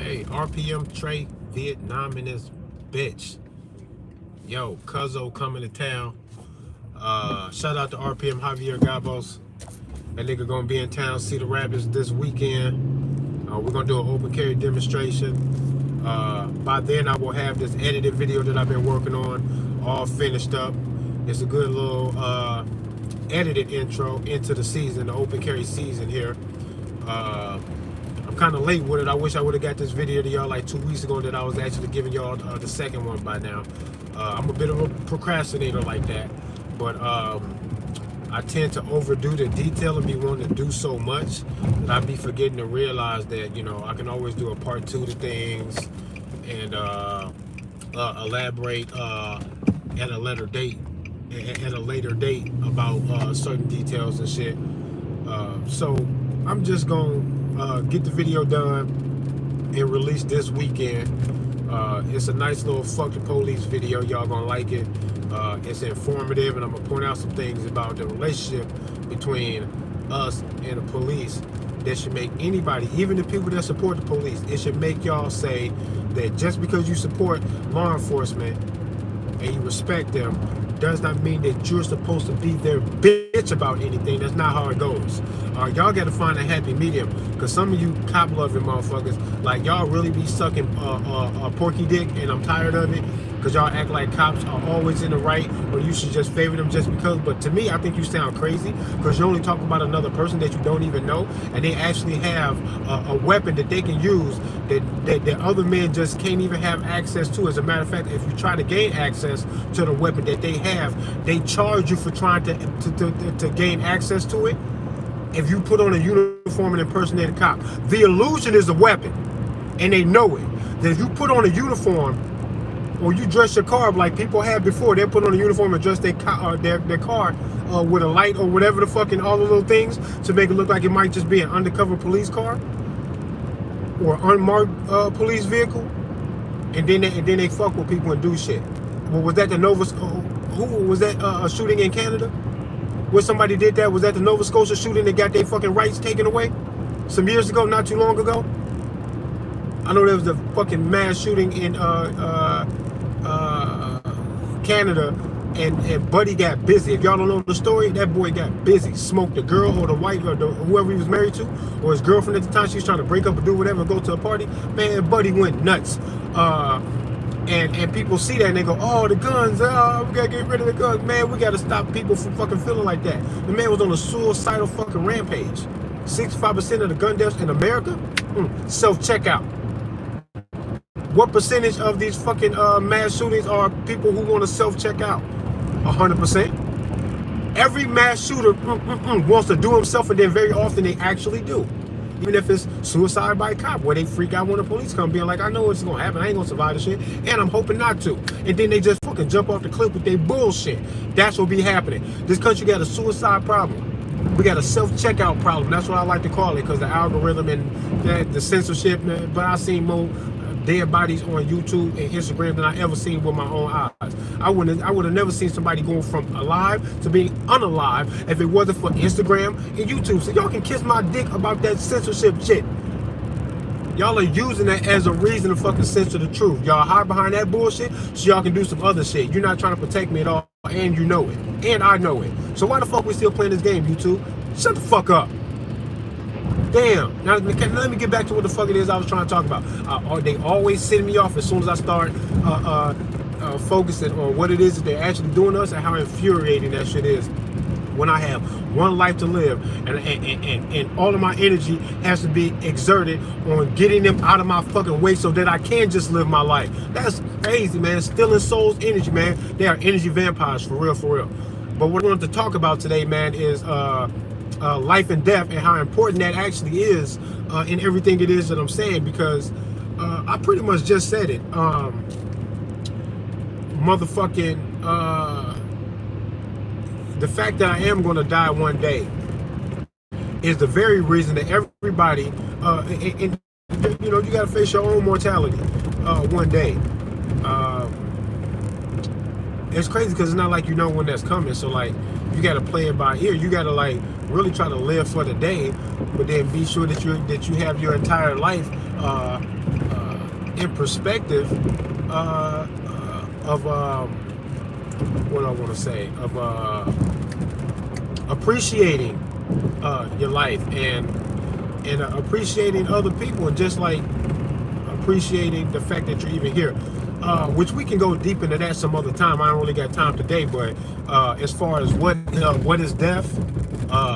Hey, RPM Trey Vietnam in this bitch. Yo, Cuzzo coming to town. Shout out to RPM Javier Gabos. That nigga gonna be in town, see the Rapids this weekend. We're gonna do an open carry demonstration. By then I will have this edited video that I've been working on all finished up. It's a good little edited intro into the season, the open carry season here. I'm kind of late with it. I wish I would have got this video to y'all like 2 weeks ago that I was actually giving y'all the second one by now. I'm a bit of a procrastinator like that, but I tend to overdo the detail and be wanting to do so much that I be forgetting to realize that, you know, I can always do a part 2 to things and elaborate at a later date about certain details and shit. So I'm just gonna get the video done and release this weekend. It's a nice little fuck the police video. Y'all gonna like it. It's informative, and I'm gonna point out some things about the relationship between us and the police that should make anybody, even the people that support the police, it should make y'all say that just because you support law enforcement and you respect them does not mean that you're supposed to be their bitch about anything. That's not how it goes. Y'all gotta find a happy medium, because some of you cop loving motherfuckers, like y'all really be sucking porky dick, and I'm tired of it, because y'all act like cops are always in the right, or you should just favor them just because. But to me, I think you sound crazy, because you only talk about another person that you don't even know, and they actually have a weapon that they can use that other men just can't even have access to. As a matter of fact, if you try to gain access to the weapon that they have, they charge you for trying to gain access to it. If you put on a uniform and impersonate a cop, the illusion is a weapon, and they know it. That if you put on a uniform, or you dress your car up like people have before, they put on a uniform and dress their car with a light or whatever the fucking all the little things to make it look like it might just be an undercover police car or unmarked police vehicle, and then they fuck with people and do shit. Well, was that the Nova? Who was that? A shooting in Canada, where somebody did that? Was that the Nova Scotia shooting that got their fucking rights taken away some years ago, not too long ago? I know there was a fucking mass shooting in Canada, and Buddy got busy. If y'all don't know the story, that boy got busy, smoked the girl or the wife or whoever he was married to, or his girlfriend at the time. She was trying to break up or do whatever, go to a party. Man, Buddy went nuts. And people see that and they go, oh, the guns, we gotta get rid of the guns. Man, we gotta stop people from fucking feeling like that. The man was on a suicidal fucking rampage. 65% of the gun deaths in America, self-checkout. What percentage of these fucking mass shootings are people who want to self-check out? 100%. Every mass shooter wants to do himself, and then very often they actually do. Even if it's suicide by a cop, where they freak out when the police come, being like, I know what's gonna happen, I ain't gonna survive this shit, and I'm hoping not to. And then they just fucking jump off the cliff with their bullshit. That's what be happening. This country got a suicide problem. We got a self-checkout problem. That's what I like to call it, because the algorithm and the censorship, man. But I've seen more dead bodies on YouTube and Instagram than I ever seen with my own eyes. I would have never seen somebody going from alive to being unalive if it wasn't for Instagram and YouTube. So y'all can kiss my dick about that censorship shit. Y'all are using that as a reason to fucking censor the truth. Y'all hide behind that bullshit so y'all can do some other shit. You're not trying to protect me at all, and you know it. And I know it. So why the fuck we still playing this game, YouTube? Shut the fuck up. Damn. Now let me get back to what the fuck it is I was trying to talk about. They always send me off as soon as I start focusing on what it is that they're actually doing to us, and how infuriating that shit is. When I have one life to live, and all of my energy has to be exerted on getting them out of my fucking way so that I can just live my life. That's crazy, man. Stealing souls energy, man. They are energy vampires, for real, for real. But what I wanted to talk about today, man, is life and death, and how important that actually is in everything it is that I'm saying, because I pretty much just said it. The fact that I am going to die one day is the very reason that everybody, and you know, you got to face your own mortality one day. It's crazy because it's not like you know when that's coming. So like, you got to play it by ear. You got to like really try to live for the day, but then be sure that you have your entire life in perspective of what I want to say, of appreciating your life and appreciating other people, and just like appreciating the fact that you're even here. Which we can go deep into that some other time. I don't really got time today, but as far as what is death,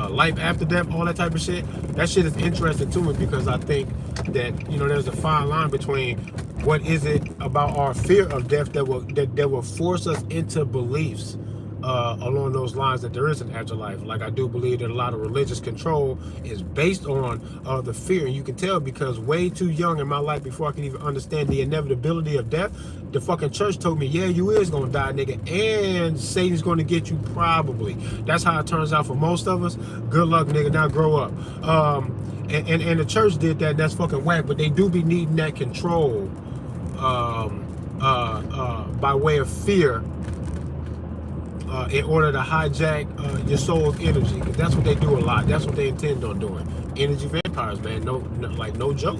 life after death, all that type of shit, that shit is interesting to me, because I think that, you know, there's a fine line between what is it about our fear of death that will force us into beliefs along those lines that there is an afterlife. Like, I do believe that a lot of religious control is based on the fear, and you can tell because way too young in my life, before I can even understand the inevitability of death, the fucking church told me, yeah, you is gonna die, nigga, and Satan's gonna get you probably. That's how it turns out for most of us. Good luck, nigga, now grow up. And the church did that. That's fucking whack, but they do be needing that control by way of fear, in order to hijack your soul's energy, because that's what they do a lot. That's what they intend on doing. Energy vampires, man. No joke.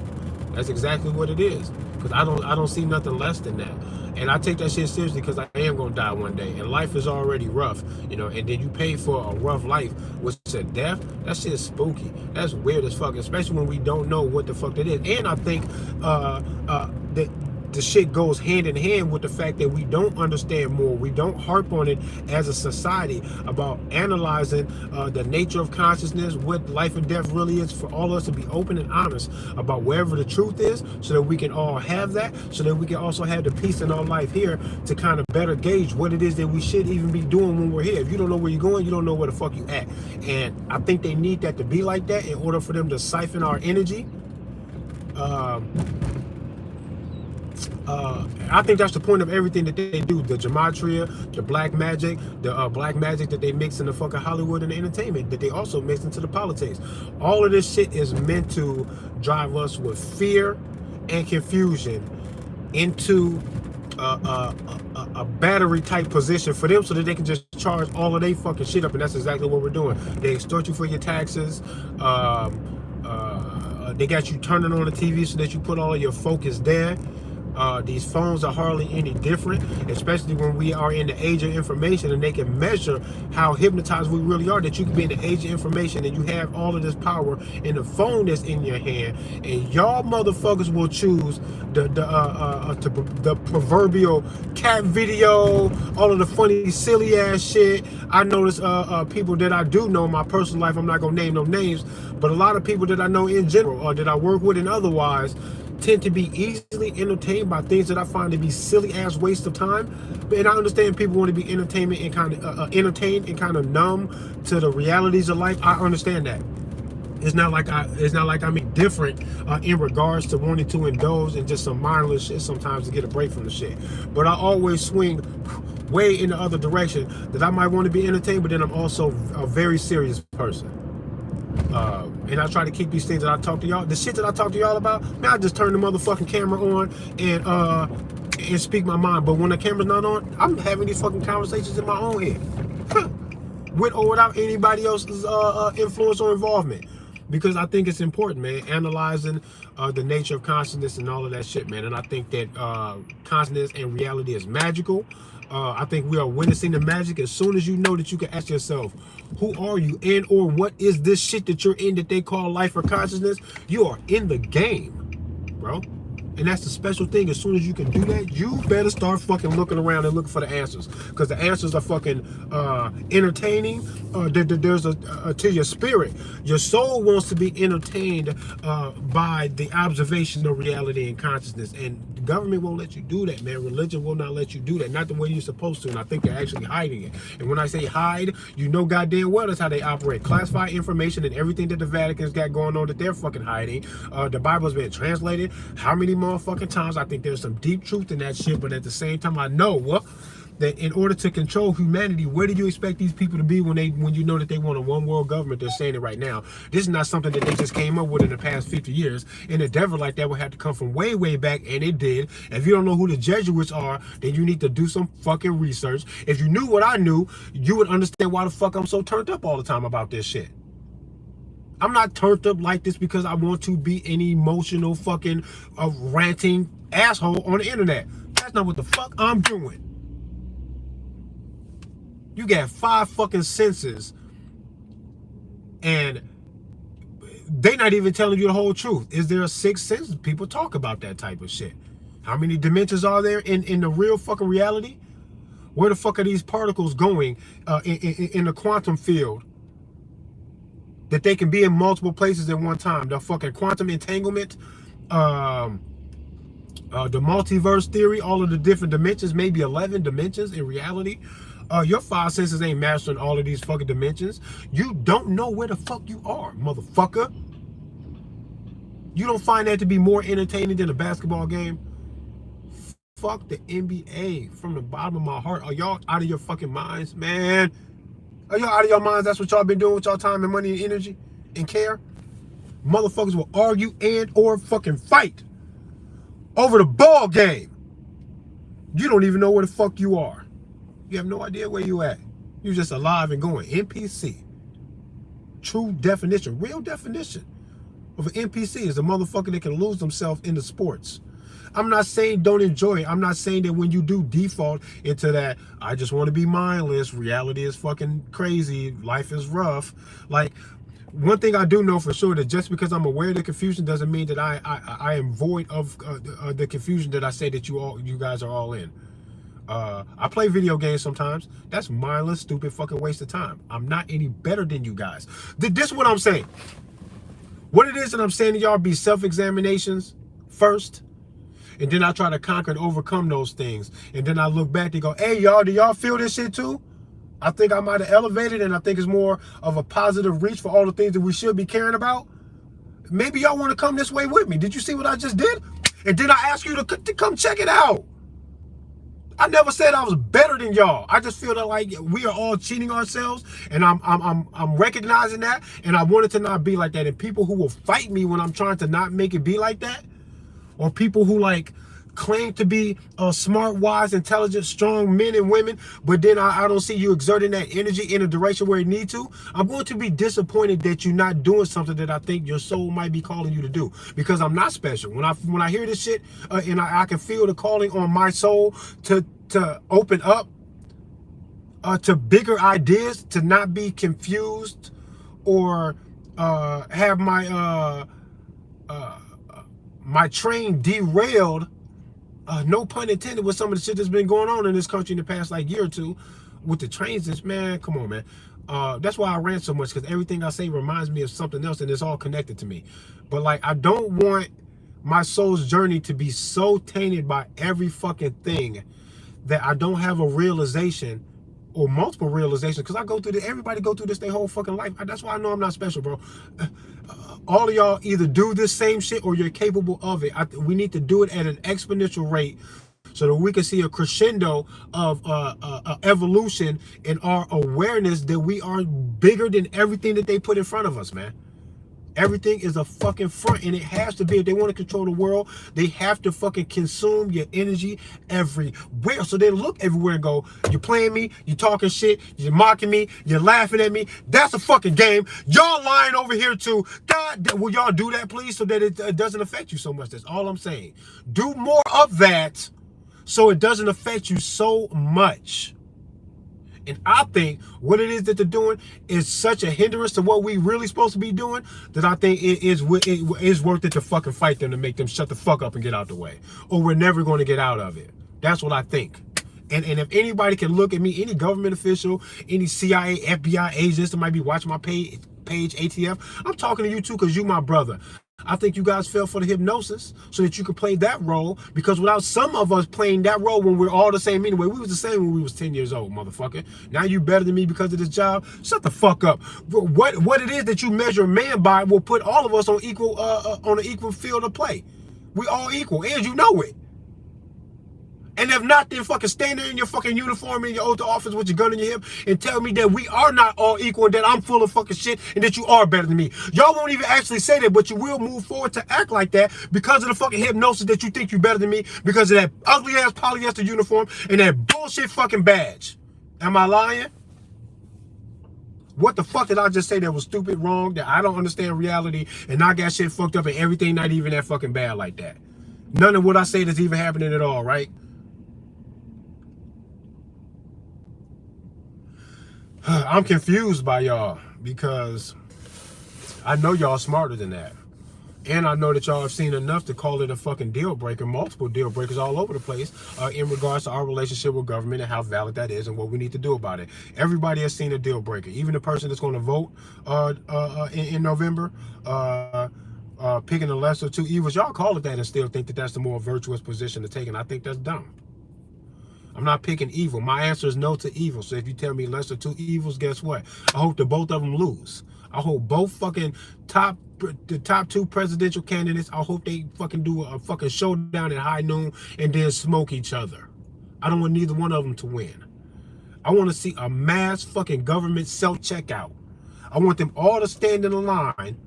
That's exactly what it is. Because I don't see nothing less than that. And I take that shit seriously, because I am gonna die one day, and life is already rough, you know. And then you pay for a rough life, which is a death. That shit is spooky. That's weird as fuck, especially when we don't know what the fuck that is. And I think that the shit goes hand in hand with the fact that we don't understand more. We don't harp on it as a society about analyzing the nature of consciousness, what life and death really is, for all of us to be open and honest about wherever the truth is, so that we can all have that, so that we can also have the peace in our life here to kind of better gauge what it is that we should even be doing when we're here. If you don't know where you're going, you don't know where the fuck you at. And I think they need that to be like that in order for them to siphon our energy. I think that's the point of everything that they do. The gematria, the black magic, that they mix in the fucking Hollywood and the entertainment, that they also mix into the politics. All of this shit is meant to drive us with fear and confusion into a battery type position for them, so that they can just charge all of their fucking shit up. And that's exactly what we're doing. They extort you for your taxes. They got you turning on the TV so that you put all of your focus there. These phones are hardly any different, especially when we are in the age of information, and they can measure how hypnotized we really are, that you can be in the age of information and you have all of this power in the phone that's in your hand, and y'all motherfuckers will choose the proverbial cat video, all of the funny silly ass shit. I notice people that I do know in my personal life, I'm not gonna name no names, but a lot of people that I know in general, or that I work with and otherwise, tend to be easily entertained by things that I find to be silly ass waste of time. And I understand people want to be entertained and kind of numb to the realities of life. I understand that. It's not like I'm indifferent in regards to wanting to indulge in just some mindless shit sometimes to get a break from the shit. But I always swing way in the other direction, that I might want to be entertained, but then I'm also a very serious person. And I try to keep these things that I talk to y'all, the shit that I talk to y'all about, man, I just turn the motherfucking camera on and speak my mind. But when the camera's not on, I'm having these fucking conversations in my own head, with or without anybody else's influence or involvement. Because I think it's important, man, analyzing the nature of consciousness and all of that shit, man. And I think that consciousness and reality is magical. I think we are witnessing the magic as soon as you know that you can ask yourself, who are you, and or what is this shit that you're in that they call life or consciousness? You are in the game, bro. And that's the special thing. As soon as you can do that, you better start fucking looking around and looking for the answers, because the answers are fucking entertaining. There's to your spirit. Your soul wants to be entertained by the observation of reality and consciousness, and the government won't let you do that, man. Religion will not let you do that, not the way you're supposed to. And I think they're actually hiding it. And when I say hide, you know goddamn well that's how they operate. Classified information and everything that the Vatican's got going on that they're fucking hiding. The Bible's been translated how many motherfucking times? I think there's some deep truth in that shit, but at the same time, I know that in order to control humanity, where do you expect these people to be when you know that they want a one world government? They're saying it right now. This is not something that they just came up with in the past 50 years. An endeavor like that would have to come from way, way back, and it did. If you don't know who the Jesuits are, then you need to do some fucking research. If you knew what I knew, you would understand why the fuck I'm so turned up all the time about this shit. I'm not turned up like this because I want to be an emotional fucking ranting asshole on the internet. That's not what the fuck I'm doing. You got 5 fucking senses, and they not even telling you the whole truth. Is there a 6th sense? People talk about that type of shit. How many dimensions are there in the real fucking reality? Where the fuck are these particles going in the quantum field that they can be in multiple places at one time? The fucking quantum entanglement, the multiverse theory, all of the different dimensions, maybe 11 dimensions in reality. Your 5 senses ain't mastering all of these fucking dimensions. You don't know where the fuck you are, motherfucker. You don't find that to be more entertaining than a basketball game? Fuck the NBA from the bottom of my heart. Are y'all out of your fucking minds, man? Are y'all out of your minds? That's what y'all been doing with y'all time and money and energy and care? Motherfuckers will argue and or fucking fight over the ball game. You don't even know where the fuck you are. You have no idea where you at. You're just alive and going. NPC. True definition, real definition of an NPC is a motherfucker that can lose themselves into sports. I'm not saying don't enjoy it. I'm not saying that when you do default into that, I just want to be mindless, reality is fucking crazy, life is rough. Like, one thing I do know for sure, that just because I'm aware of the confusion doesn't mean that I am void of the confusion that I say that you guys are all in. I play video games sometimes. That's mindless, stupid, fucking waste of time. I'm not any better than you guys. This is what I'm saying. What it is that I'm saying to y'all, be self-examinations first. And then I try to conquer and overcome those things. And then I look back and go, hey, y'all, do y'all feel this shit too? I think I might have elevated, and I think it's more of a positive reach for all the things that we should be caring about. Maybe y'all want to come this way with me. Did you see what I just did? And then I ask you to come check it out. I never said I was better than y'all. I just feel that like we are all cheating ourselves, and I'm recognizing that, and I want it to not be like that. And people who will fight me when I'm trying to not make it be like that, or people who like claim to be smart, wise, intelligent, strong men and women, but then I don't see you exerting that energy in a direction where you need to, I'm going to be disappointed that you're not doing something that I think your soul might be calling you to do, because I'm not special. When I hear this shit and I can feel the calling on my soul to open up to bigger ideas, to not be confused or have my my train derailed, no pun intended, with some of the shit that's been going on in this country in the past like year or two with the trains. Man, come on, man. That's why I rant so much, because everything I say reminds me of something else, and it's all connected to me. But like, I don't want my soul's journey to be so tainted by every fucking thing that I don't have a realization or multiple realizations, because I go through this, everybody go through this their whole fucking life. That's why I know I'm not special, bro. All of y'all either do this same shit or you're capable of it. We need to do it at an exponential rate so that we can see a crescendo of evolution in our awareness that we are bigger than everything that they put in front of us, man. Everything is a fucking front, and it has to be. If they want to control the world, they have to fucking consume your energy everywhere. So they look everywhere and go, you're playing me, you're talking shit, you're mocking me, you're laughing at me. That's a fucking game. Y'all lying over here too. God, will y'all do that, please, so that it doesn't affect you so much? That's all I'm saying. Do more of that so it doesn't affect you so much. And I think what it is that they're doing is such a hindrance to what we really supposed to be doing, that I think it is worth it to fucking fight them, to make them shut the fuck up and get out the way. Or we're never going to get out of it. That's what I think. And if anybody can look at me, any government official, any CIA, FBI agents that might be watching my page ATF, I'm talking to you too, because you my brother. I think you guys fell for the hypnosis so that you could play that role, because without some of us playing that role when we're all the same anyway, we was the same when we was 10 years old, motherfucker. Now you better than me because of this job? Shut the fuck up. What it is that you measure a man by will put all of us on an equal field of play. We all equal, and you know it. And if not, then fucking stand there in your fucking uniform in your oath of office with your gun in your hip and tell me that we are not all equal, and that I'm full of fucking shit, and that you are better than me. Y'all won't even actually say that, but you will move forward to act like that because of the fucking hypnosis that you think you're better than me, because of that ugly ass polyester uniform and that bullshit fucking badge. Am I lying? What the fuck did I just say that was stupid, wrong, that I don't understand reality, and I got shit fucked up and everything not even that fucking bad like that? None of what I said is even happening at all, right? I'm confused by y'all because I know y'all smarter than that. And I know that y'all have seen enough to call it a fucking deal breaker, multiple deal breakers all over the place in regards to our relationship with government and how valid that is and what we need to do about it. Everybody has seen a deal breaker. Even the person that's going to vote in November, picking the lesser of two evils. Y'all call it that and still think that that's the more virtuous position to take, and I think that's dumb. I'm not picking evil. My answer is no to evil. So if you tell me lesser two evils, guess what? I hope that both of them lose. I hope both fucking the top two presidential candidates, I hope they fucking do a fucking showdown at high noon and then smoke each other. I don't want neither one of them to win. I want to see a mass fucking government self-checkout. I want them all to stand in a line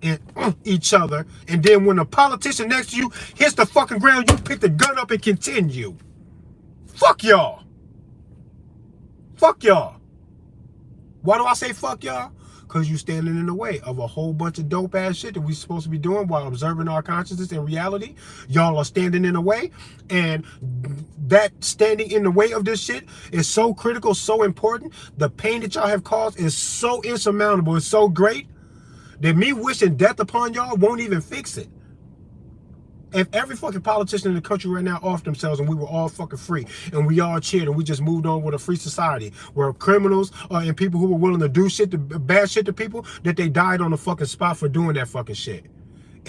and each other, and then when the politician next to you hits the fucking ground, you pick the gun up and continue. Fuck y'all. Fuck y'all. Why do I say fuck y'all? Because you standing in the way of a whole bunch of dope ass shit that we supposed to be doing while observing our consciousness and reality. Y'all are standing in the way, and that standing in the way of this shit is so critical, so important. The pain that y'all have caused is so insurmountable, it's so great that me wishing death upon y'all won't even fix it. If every fucking politician in the country right now off themselves and we were all fucking free and we all cheered and we just moved on with a free society where criminals and people who were willing to do shit, bad shit to people, that they died on the fucking spot for doing that fucking shit.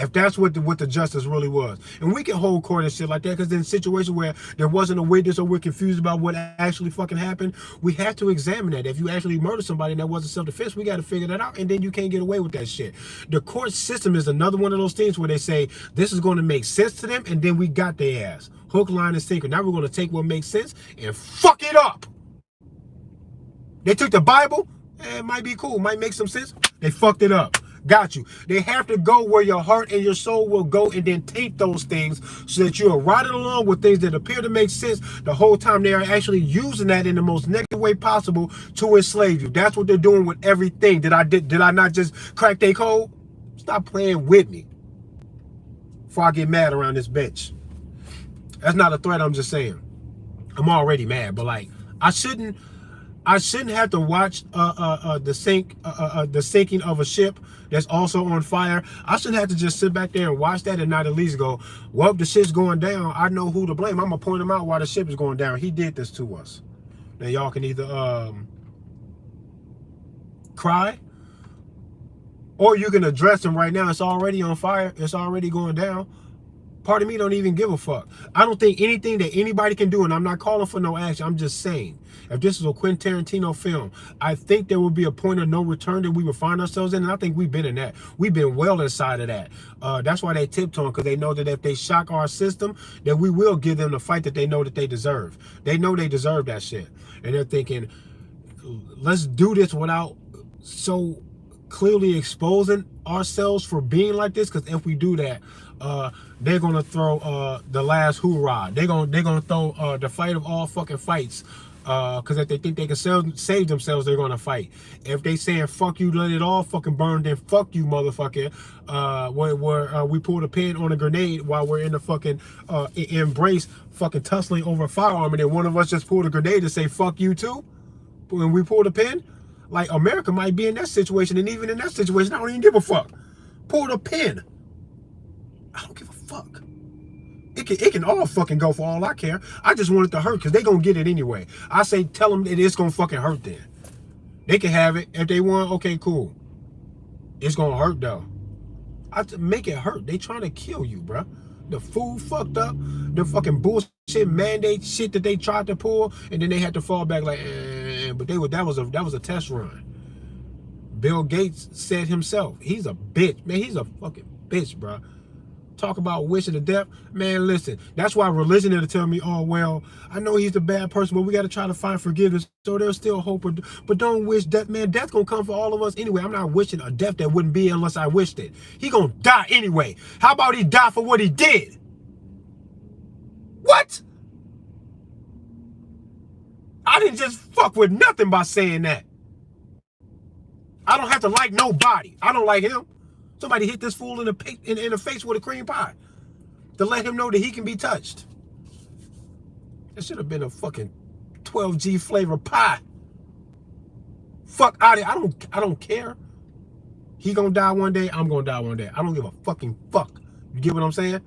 If that's what the justice really was. And we can hold court and shit like that, because in situations where there wasn't a witness or we're confused about what actually fucking happened, we have to examine that. If you actually murdered somebody and that wasn't self-defense, we got to figure that out, and then you can't get away with that shit. The court system is another one of those things where they say, this is going to make sense to them, and then we got their ass. Hook, line, and sinker. Now we're going to take what makes sense and fuck it up. They took the Bible, it might be cool, might make some sense. They fucked it up. Got you. They have to go where your heart and your soul will go, and then taint those things so that you are riding along with things that appear to make sense the whole time. They are actually using that in the most negative way possible to enslave you. That's what they're doing with everything. Did I not just crack their code? Stop playing with me before I get mad around this bitch. That's not a threat, I'm just saying. I'm already mad, but like, I shouldn't have to watch the sinking of a ship that's also on fire. I shouldn't have to just sit back there and watch that and not at least go, well, the shit's going down, I know who to blame. I'm gonna point him out while the ship is going down. He did this to us. Now y'all can either cry, or you can address him right now. It's already on fire. It's already going down. Part of me don't even give a fuck. I don't think anything that anybody can do, and I'm not calling for no action, I'm just saying, if this is a Quentin Tarantino film, I think there will be a point of no return that we will find ourselves in, and I think we've been in that. We've been well inside of that. That's why they tiptoeing, because they know that if they shock our system, that we will give them the fight that they know that they deserve. They know they deserve that shit. And they're thinking, let's do this without so clearly exposing ourselves for being like this, because if we do that, they're gonna throw the last hoorah. They're gonna throw the fight of all fucking fights, because if they think they can save themselves, they're gonna fight. If they saying fuck you, let it all fucking burn, then fuck you, motherfucker. Where we pulled a pin on a grenade while we're in the fucking embrace, fucking tussling over a firearm, and then one of us just pulled a grenade to say fuck you too when we pulled a pin. Like, America might be in that situation, and even in that situation, I don't even give a fuck. Pulled a pin. I don't give a fuck. It can all fucking go for all I care. I just want it to hurt, because they gonna get it anyway. I say tell them that it's gonna fucking hurt then. They can have it. If they want, okay, cool. It's gonna hurt though. I make it hurt. They trying to kill you, bro. The food fucked up. The fucking bullshit mandate shit that they tried to pull, and then they had to fall back like, but that was a test run. Bill Gates said himself, he's a bitch, man. He's a fucking bitch, bro. Talk about wishing to death, man. Listen, that's why religion will tell me, oh well, I know he's a bad person, but we got to try to find forgiveness, so there's still hope. But don't wish death, man. Death gonna come for all of us anyway. I'm not wishing a death that wouldn't be unless I wished it. He gonna die anyway. How about he die for what he did? What? I didn't just fuck with nothing by saying that. I don't have to like nobody. I don't like him. Somebody hit this fool in the face with a cream pie. to let him know that he can be touched. It should have been a fucking 12G flavor pie. Fuck out of here. I don't care. He gonna die one day, I'm gonna die one day. I don't give a fucking fuck. You get what I'm saying?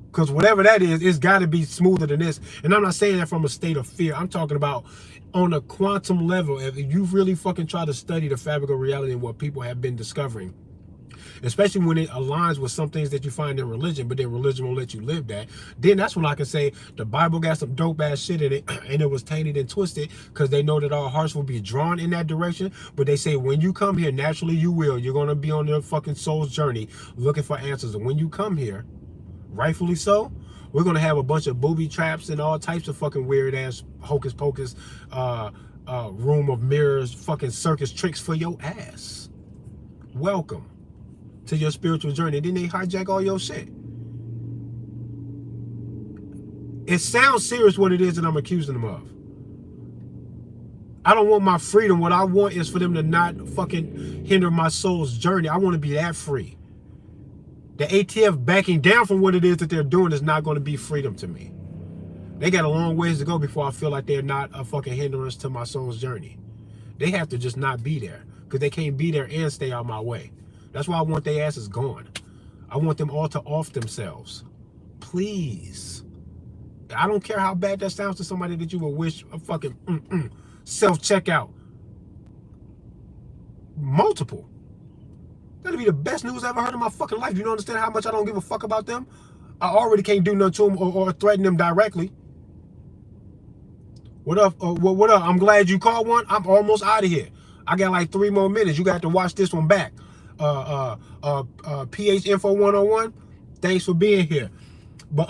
Because whatever that is, it's got to be smoother than this. And I'm not saying that from a state of fear. I'm talking about on a quantum level. If you really fucking try to study the fabric of reality and what people have been discovering, especially when it aligns with some things that you find in religion, but then religion won't let you live that, then that's when I can say the Bible got some dope ass shit in it, and it was tainted and twisted because they know that our hearts will be drawn in that direction. But they say when you come here, naturally you will. You're going to be on your fucking soul's journey looking for answers. And when you come here, rightfully so, we're going to have a bunch of booby traps and all types of fucking weird ass hocus pocus, room of mirrors, fucking circus tricks for your ass. Welcome to your spiritual journey. Then they hijack all your shit. It sounds serious what it is that I'm accusing them of. I don't want my freedom. What I want is for them to not fucking hinder my soul's journey. I want to be that free. The ATF backing down from what it is that they're doing is not going to be freedom to me. They got a long ways to go before I feel like they're not a fucking hindrance to my soul's journey. They have to just not be there because they can't be there and stay out my way. That's why I want their asses gone. I want them all to off themselves. Please. I don't care how bad that sounds to somebody that you would wish a fucking self-checkout. Multiple. That'd be the best news I ever heard in my fucking life. You don't understand how much I don't give a fuck about them? I already can't do nothing to them or threaten them directly. What up? What up? I'm glad you called one. I'm almost out of here. I got like 3 more minutes. You got to watch this one back. PH Info 101. Thanks for being here. But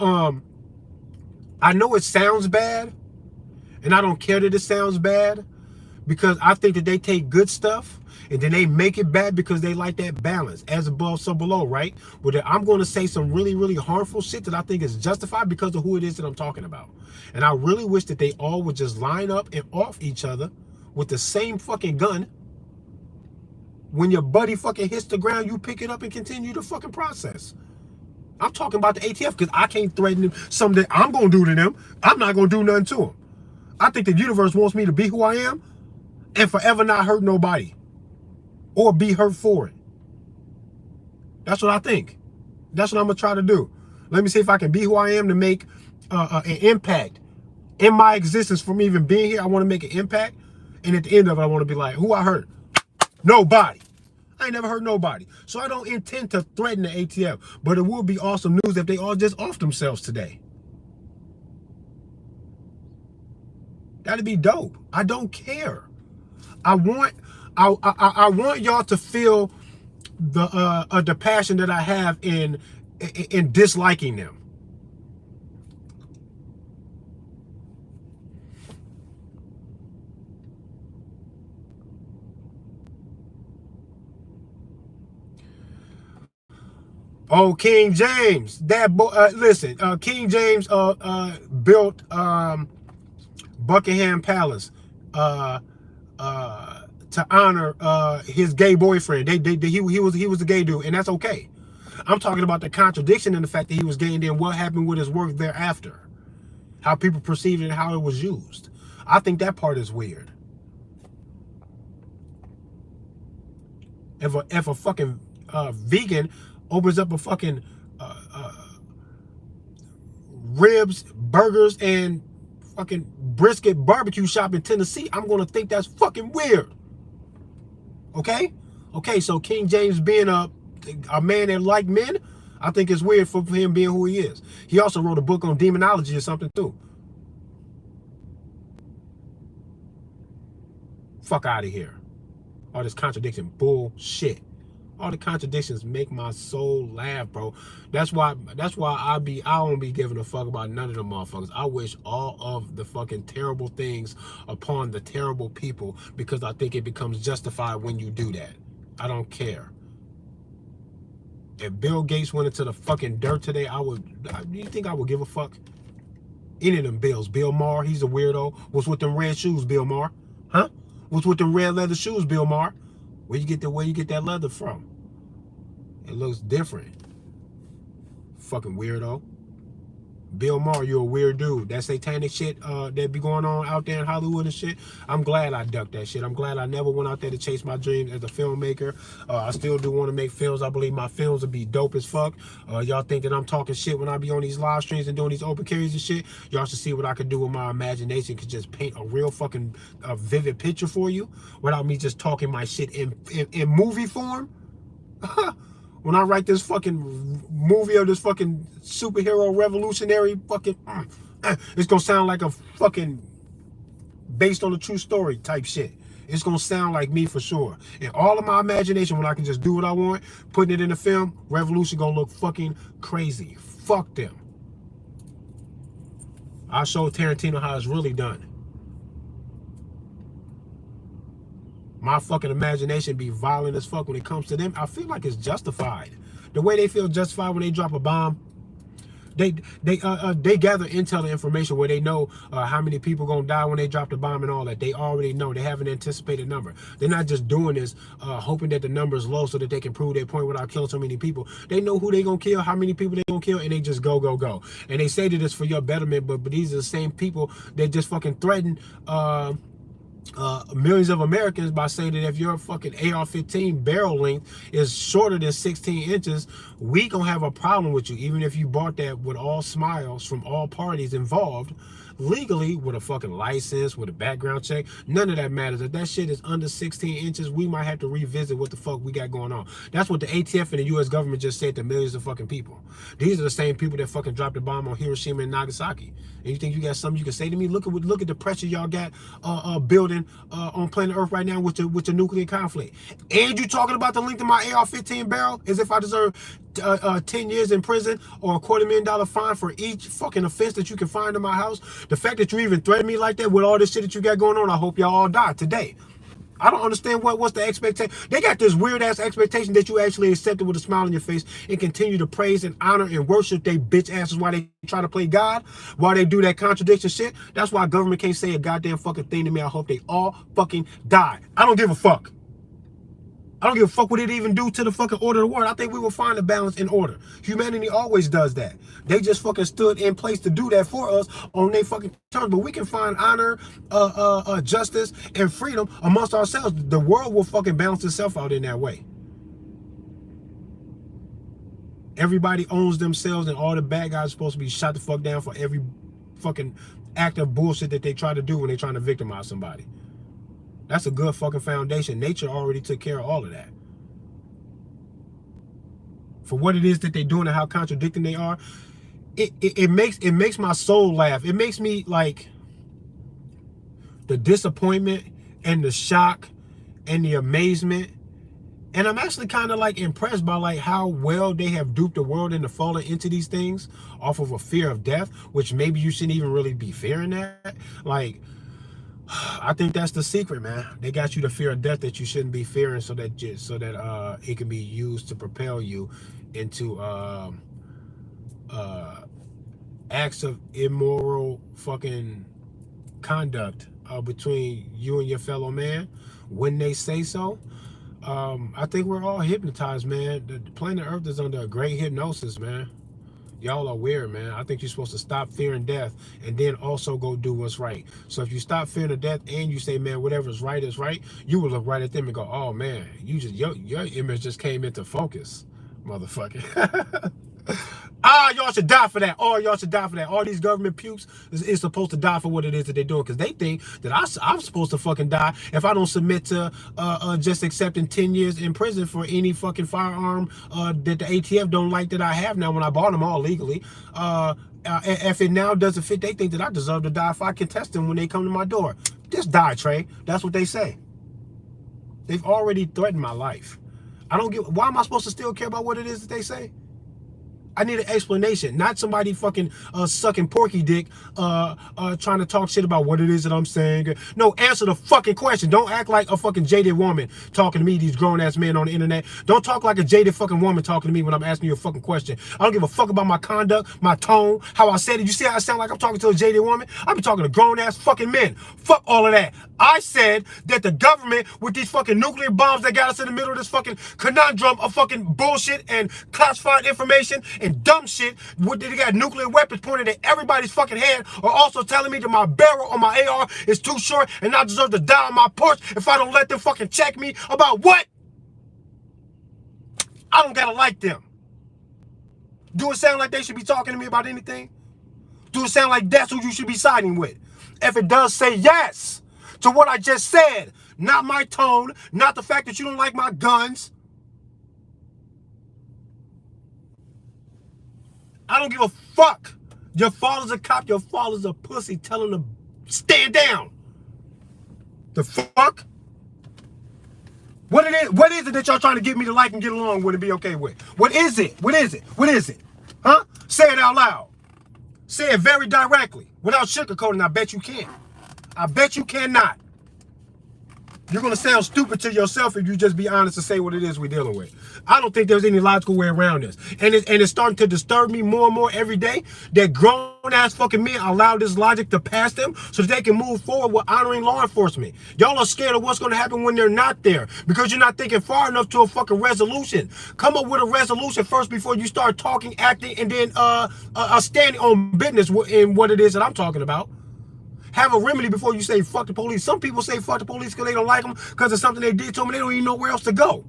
I know it sounds bad, and I don't care that it sounds bad, because I think that they take good stuff and then they make it bad because they like that balance, as above, so below, right? Where I'm going to say some really, really harmful shit that I think is justified because of who it is that I'm talking about. And I really wish that they all would just line up and off each other with the same fucking gun. When your buddy fucking hits the ground, you pick it up and continue the fucking process. I'm talking about the ATF because I can't threaten them. Something that I'm going to do to them, I'm not going to do nothing to them. I think the universe wants me to be who I am and forever not hurt nobody or be hurt for it. That's what I think. That's what I'm going to try to do. Let me see if I can be who I am to make an impact in my existence from even being here. I want to make an impact. And at the end of it, I want to be like, who I hurt? Nobody. I ain't never hurt nobody. So I don't intend to threaten the ATF. But it would be awesome news if they all just off themselves today. That'd be dope. I don't care. I want y'all to feel the passion that I have in disliking them. Oh, King James, that boy. Listen, King James built Buckingham Palace to honor his gay boyfriend. He was a gay dude, and that's okay. I'm talking about the contradiction in the fact that he was gay, and then what happened with his work thereafter, how people perceived it and how it was used. I think that part is weird. If a fucking vegan opens up a fucking ribs, burgers, and fucking brisket barbecue shop in Tennessee, I'm gonna think that's fucking weird. Okay? Okay, so King James being a man that liked men, I think it's weird for him being who he is. He also wrote a book on demonology or something too. Fuck out of here. All this contradiction bullshit. All the contradictions make my soul laugh, bro. That's why I don't be giving a fuck about none of them motherfuckers. I wish all of the fucking terrible things upon the terrible people, because I think it becomes justified when you do that. I don't care. If Bill Gates went into the fucking dirt today, do you think I would give a fuck? Any of them Bills. Bill Maher, he's a weirdo. What's with them red shoes, Bill Maher? Huh? What's with them red leather shoes, Bill Maher? Where you get that leather from? It looks different. Fucking weirdo. Bill Maher, you're a weird dude. That satanic shit that be going on out there in Hollywood and shit, I'm glad I ducked that shit. I'm glad I never went out there to chase my dreams as a filmmaker. I still do want to make films. I believe my films will be dope as fuck. Y'all think that I'm talking shit when I be on these live streams and doing these open carries and shit? Y'all should see what I could do with my imagination. Could just paint a real fucking vivid picture for you without me just talking my shit in movie form. When I write this fucking movie of this fucking superhero revolutionary fucking, it's gonna sound like a fucking based on a true story type shit. It's gonna sound like me for sure. And all of my imagination, when I can just do what I want, putting it in a film, Revolution gonna look fucking crazy. Fuck them. I'll show Tarantino how it's really done. My fucking imagination be violent as fuck when it comes to them. I feel like it's justified. The way they feel justified when they drop a bomb, they gather intel and information where they know how many people gonna die when they drop the bomb and all that. They already know. They have an anticipated number. They're not just doing this hoping that the number is low so that they can prove their point without killing so many people. They know who they gonna kill, how many people they gonna kill, and they just go. And they say that it's for your betterment, but these are the same people that just fucking threaten millions of Americans by saying that if your fucking AR-15 barrel length is shorter than 16 inches, we gonna have a problem with you, even if you bought that with all smiles from all parties involved, legally, with a fucking license, with a background check. None of that matters. If that shit is under 16 inches, we might have to revisit what the fuck we got going on. That's what the ATF and the US government just said to millions of fucking people. These are the same people that fucking dropped the bomb on Hiroshima and Nagasaki. And you think you got something you can say to me? Look at the pressure y'all got building on planet Earth right now with the nuclear conflict. And you talking about the length of my AR-15 barrel as if I deserve 10 years in prison or a $250,000 fine for each fucking offense that you can find in my house. The fact that you even threaten me like that with all this shit that you got going on, I hope y'all all die today. I don't understand what's the expectation. They got this weird ass expectation that you actually accept it with a smile on your face and continue to praise and honor and worship they bitch asses while they try to play God, while they do that contradiction shit. That's why government can't say a goddamn fucking thing to me. I hope they all fucking die. I don't give a fuck. I don't give a fuck what it even do to the fucking order of the world. I think we will find a balance in order. Humanity always does that. They just fucking stood in place to do that for us on their fucking terms. But we can find honor, justice, and freedom amongst ourselves. The world will fucking balance itself out in that way. Everybody owns themselves, and all the bad guys are supposed to be shot the fuck down for every fucking act of bullshit that they try to do when they're trying to victimize somebody. That's a good fucking foundation. Nature already took care of all of that. For what it is that they're doing and how contradicting they are, it makes my soul laugh. It makes me like the disappointment and the shock and the amazement. And I'm actually kind of like impressed by like how well they have duped the world into falling into these things off of a fear of death, which maybe you shouldn't even really be fearing that. Like, I think that's the secret, man. They got you the fear of death that you shouldn't be fearing, so that it can be used to propel you into acts of immoral fucking conduct between you and your fellow man when they say so. I think we're all hypnotized, man. The planet Earth is under a great hypnosis, man. Y'all are weird, man. I think you're supposed to stop fearing death and then also go do what's right. So if you stop fearing the death and you say, man, whatever's right is right, you will look right at them and go, oh man, you just your image just came into focus, motherfucker. Y'all should die for that. Y'all should die for that. All these government pukes is supposed to die for what it is that they're doing, because they think that I'm supposed to fucking die if I don't submit to just accepting 10 years in prison for any fucking firearm that the ATF don't like that I have now when I bought them all legally. If it now doesn't fit, they think that I deserve to die if I contest them when they come to my door. Just die, Trey. That's what they say. They've already threatened my life. I don't get. Why am I supposed to still care about what it is that they say? I need an explanation, not somebody fucking sucking porky dick, trying to talk shit about what it is that I'm saying. No, answer the fucking question. Don't act like a fucking jaded woman talking to me, these grown-ass men on the internet. Don't talk like a jaded fucking woman talking to me when I'm asking you a fucking question. I don't give a fuck about my conduct, my tone, how I said it. You see how I sound like I'm talking to a jaded woman? I be talking to grown-ass fucking men. Fuck all of that. I said that the government, with these fucking nuclear bombs that got us in the middle of this fucking conundrum of fucking bullshit and classified information and dumb shit, they got nuclear weapons pointed at everybody's fucking head, are also telling me that my barrel on my AR is too short and I deserve to die on my porch if I don't let them fucking check me about what? I don't gotta like them. Do it sound like they should be talking to me about anything? Do it sound like that's who you should be siding with? If it does, say yes to what I just said. Not my tone, not the fact that you don't like my guns. I don't give a fuck. Your father's a cop, your father's a pussy. Tell him to stand down. The fuck? What is it that y'all trying to get me to like and get along with and be okay with? What is it? What is it? What is it? Huh? Say it out loud. Say it very directly, without sugarcoating. I bet you can. I bet you cannot. You're going to sound stupid to yourself if you just be honest and say what it is we're dealing with. I don't think there's any logical way around this. And it's starting to disturb me more and more every day that grown-ass fucking men allow this logic to pass them so that they can move forward with honoring law enforcement. Y'all are scared of what's going to happen when they're not there because you're not thinking far enough to a fucking resolution. Come up with a resolution first before you start talking, acting, and then standing on business in what it is that I'm talking about. Have a remedy before you say fuck the police. Some people say fuck the police because they don't like them because of something they did to them and they don't even know where else to go.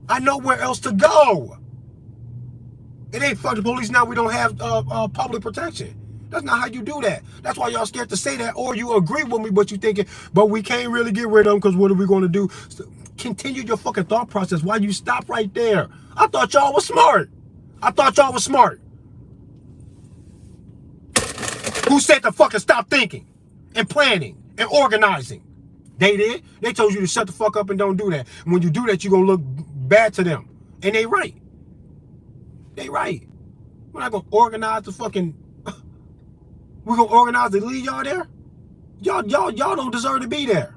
I know where else to go. It ain't fuck the police now we don't have public protection. That's not how you do that. That's why y'all scared to say that, or you agree with me but you thinking, but we can't really get rid of them because what are we going to do? So continue your fucking thought process. Why you stop right there? I thought y'all was smart. I thought y'all was smart. Who said to fucking stop thinking and planning and organizing? They did. They told you to shut the fuck up and don't do that. And when you do that, you're going to look bad to them. And they right. They right. We're not going to organize the fucking... We're going to organize to leave y'all there? Y'all don't deserve to be there.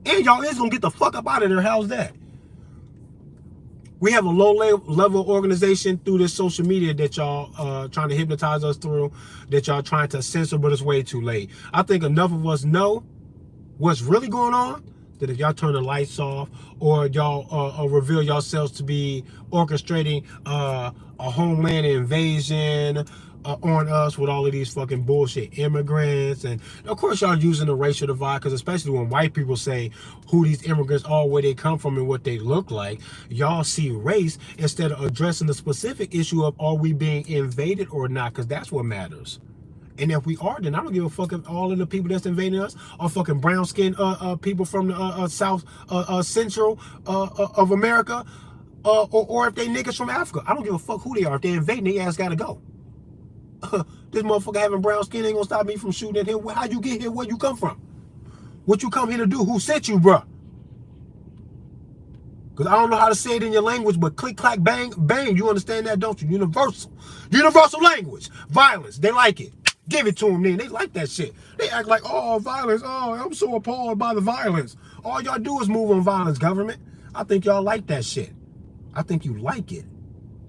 And y'all is going to get the fuck up out of there. How's that? We have a low-level organization through this social media that y'all trying to hypnotize us through, that y'all trying to censor, but it's way too late. I think enough of us know what's really going on, that if y'all turn the lights off or y'all reveal yourselves to be orchestrating a homeland invasion on us with all of these fucking bullshit immigrants, and of course y'all using the racial divide, because especially when white people say who these immigrants are, where they come from and what they look like, y'all see race instead of addressing the specific issue of are we being invaded or not, because that's what matters. And if we are, then I don't give a fuck if all of the people that's invading us are fucking brown skinned people from the south central of America, or if they niggas from Africa. I don't give a fuck who they are. If they invading, they ass gotta go. This motherfucker having brown skin ain't gonna stop me from shooting at him. How you get here? Where you come from? What you come here to do? Who sent you, bruh? Because I don't know how to say it in your language, but click, clack, bang, bang. You understand that, don't you? Universal. Universal language. Violence. They like it. Give it to them then. They like that shit. They act like, oh, violence. Oh, I'm so appalled by the violence. All y'all do is move on violence, government. I think y'all like that shit. I think you like it.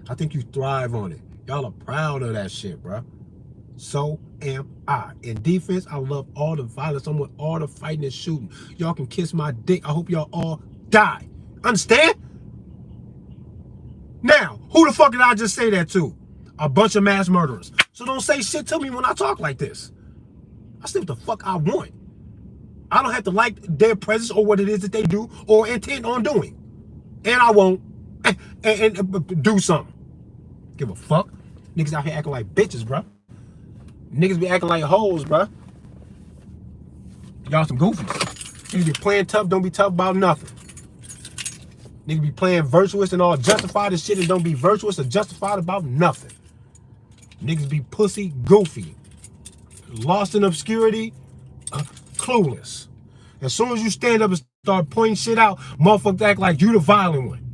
I think you thrive on it. Y'all are proud of that shit, bro. So am I. In defense, I love all the violence. I'm with all the fighting and shooting. Y'all can kiss my dick. I hope y'all all die. Understand? Now, who the fuck did I just say that to? A bunch of mass murderers. So don't say shit to me when I talk like this. I say what the fuck I want. I don't have to like their presence or what it is that they do or intend on doing. And I won't and do something. Give a fuck. Niggas out here acting like bitches, bro. Niggas be acting like hoes, bro. Y'all some goofies. Niggas be playing tough, don't be tough about nothing. Niggas be playing virtuous and all justified and shit and don't be virtuous or justified about nothing. Niggas be pussy goofy. Lost in obscurity, clueless. As soon as you stand up and start pointing shit out, motherfuckers act like you the violent one.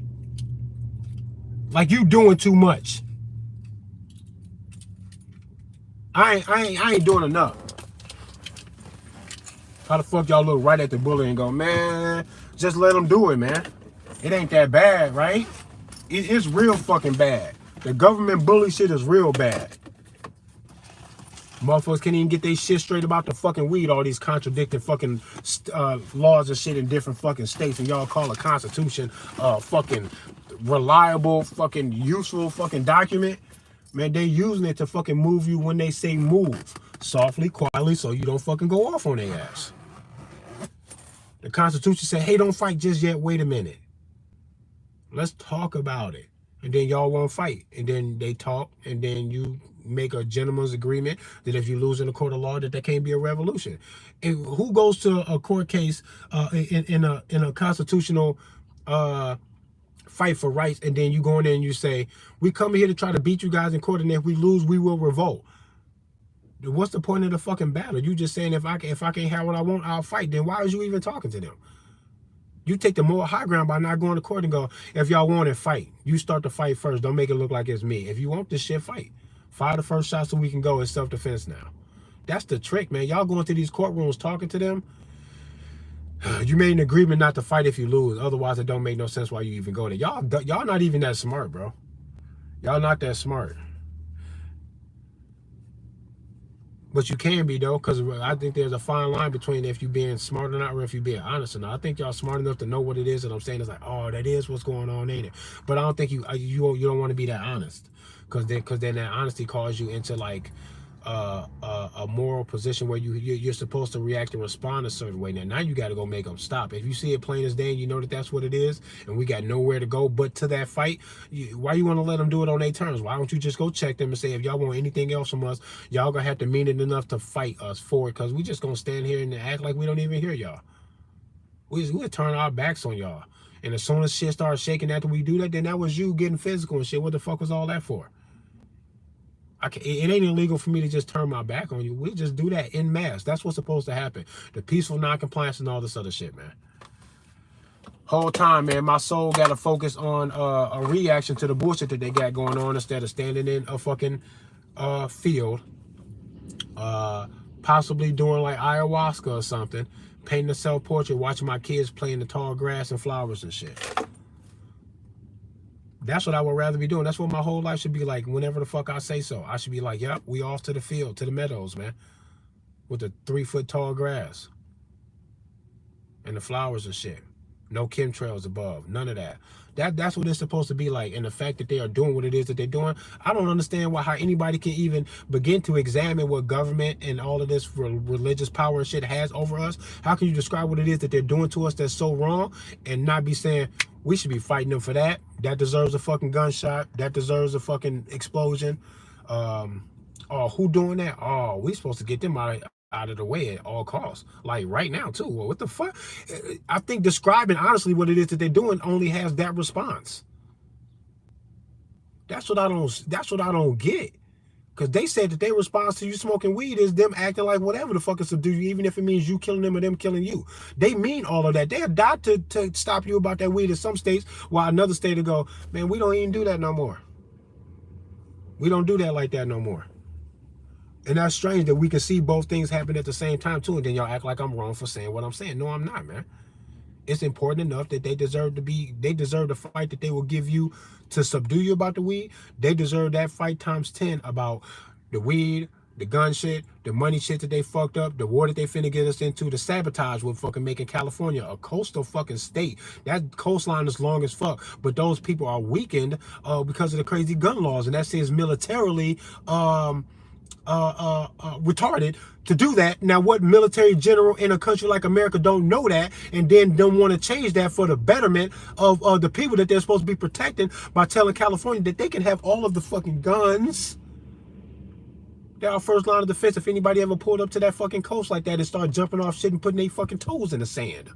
Like you doing too much. I ain't doing enough. How the fuck y'all look right at the bully and go, man, just let them do it, man. It ain't that bad, right? It's real fucking bad. The government bully shit is real bad. Motherfuckers can't even get their shit straight about the fucking weed. All these contradicting fucking laws and shit in different fucking states, and y'all call a constitution fucking reliable, fucking useful fucking document. Man, they using it to fucking move you when they say move. Softly, quietly, so you don't fucking go off on their ass. The Constitution said, hey, don't fight just yet. Wait a minute. Let's talk about it. And then y'all won't fight. And then they talk, and then you make a gentleman's agreement that if you lose in a court of law, that there can't be a revolution. And who goes to a court case in a constitutional fight for rights, and then you go in there and you say, we come here to try to beat you guys in court, and if we lose, we will revolt. What's the point of the fucking battle? You just saying if I can't have what I want, I'll fight. Then why is you even talking to them? You take the moral high ground by not going to court and go, if y'all want it, fight. You start the fight first. Don't make it look like it's me. If you want this shit, fight. Fire the first shot so we can go. It's self-defense now. That's the trick, man. Y'all going to these courtrooms talking to them. You made an agreement not to fight if you lose. Otherwise, it don't make no sense why you even go there. Y'all not even that smart, bro. Y'all not that smart. But you can be, though, because I think there's a fine line between if you being smart or not, or if you being honest or not. I think y'all smart enough to know what it is, and I'm saying it's like, oh, that is what's going on, ain't it? But I don't think you don't want to be that honest, because then that honesty calls you into like a moral position where you're supposed to react and respond a certain way. Now you got to go make them stop. If you see it plain as day and you know that that's what it is, and we got nowhere to go but to that fight, why you want to let them do it on their terms? Why don't you just go check them and say, if y'all want anything else from us, y'all gonna have to mean it enough to fight us for it, because we just gonna stand here and act like we don't even hear y'all. We'll turn our backs on y'all. And as soon as shit starts shaking after we do that, then that was you getting physical and shit. What the fuck was all that for? It ain't illegal for me to just turn my back on you. We just do that en masse. That's what's supposed to happen. The peaceful non-compliance and all this other shit, man. Whole time, man, my soul got to focus on a reaction to the bullshit that they got going on instead of standing in a fucking field, possibly doing like ayahuasca or something, painting a self-portrait, watching my kids play in the tall grass and flowers and shit. That's what I would rather be doing. That's what my whole life should be like. Whenever the fuck I say so, I should be like, yep, we off to the field, to the meadows, man, with the 3-foot tall grass and the flowers and shit. No chemtrails above, none of that. That's what it's supposed to be like. And the fact that they are doing what it is that they're doing, I don't understand how anybody can even begin to examine what government and all of this religious power and shit has over us. How can you describe what it is that they're doing to us that's so wrong and not be saying, we should be fighting them for that? That deserves a fucking gunshot. That deserves a fucking explosion. Oh, who doing that? Oh, we supposed to get them out of the way at all costs, like right now too. Well, what the fuck? I think describing honestly what it is that they're doing only has that response. That's what I don't get. Because they said that their response to you smoking weed is them acting like whatever the fuck is to do you, even if it means you killing them or them killing you. They mean all of that. They'll die to stop you about that weed in some states, while another state will go, man, we don't even do that no more. We don't do that like that no more. And that's strange that we can see both things happen at the same time too, and then y'all act like I'm wrong for saying what I'm saying. No, I'm not, man. It's important enough that they deserve the fight that they will give you to subdue you about the weed. They deserve that fight times 10 about the weed, the gun shit, the money shit that they fucked up, the war that they finna get us into, the sabotage with fucking making California a coastal fucking state. That coastline is long as fuck, but those people are weakened because of the crazy gun laws, and that says militarily retarded to do that. Now, what military general in a country like America don't know that, and then don't want to change that for the betterment of the people that they're supposed to be protecting by telling California that they can have all of the fucking guns? They're our first line of defense if anybody ever pulled up to that fucking coast like that and started jumping off shit and putting their fucking toes in the sand.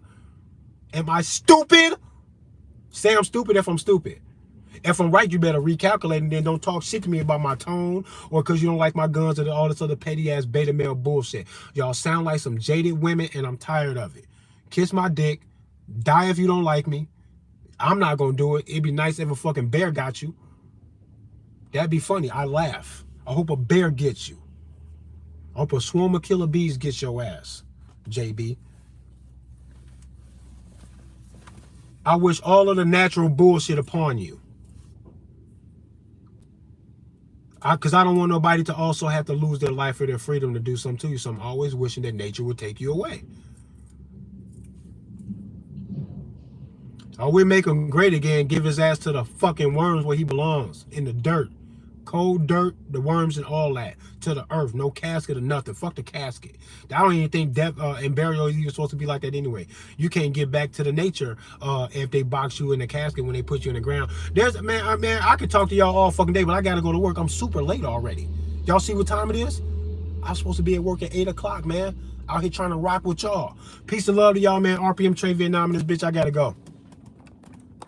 Am I stupid? Say I'm stupid if I'm stupid. If I'm right, you better recalculate and then don't talk shit to me about my tone or because you don't like my guns or all this other petty ass beta male bullshit. Y'all sound like some jaded women and I'm tired of it. Kiss my dick. Die if you don't like me. I'm not going to do it. It'd be nice if a fucking bear got you. That'd be funny. I laugh. I hope a bear gets you. I hope a swarm of killer bees gets your ass, JB. I wish all of the natural bullshit upon you. Because I don't want nobody to also have to lose their life or their freedom to do something to you. So I'm always wishing that nature would take you away. Or we make him great again, give his ass to the fucking worms where he belongs, in the dirt. Cold dirt, the worms and all that, to the earth. No casket or nothing. Fuck the casket. I don't even think death and burial is even supposed to be like that anyway. You can't get back to the nature if they box you in the casket when they put you in the ground. There's man, I could talk to y'all all fucking day, but I gotta go to work. I'm super late already. Y'all see what time it is? I'm supposed to be at work at 8 o'clock, man. Out here trying to rock with y'all. Peace and love to y'all, man. RPM Trey Vietnam in this bitch. I gotta go.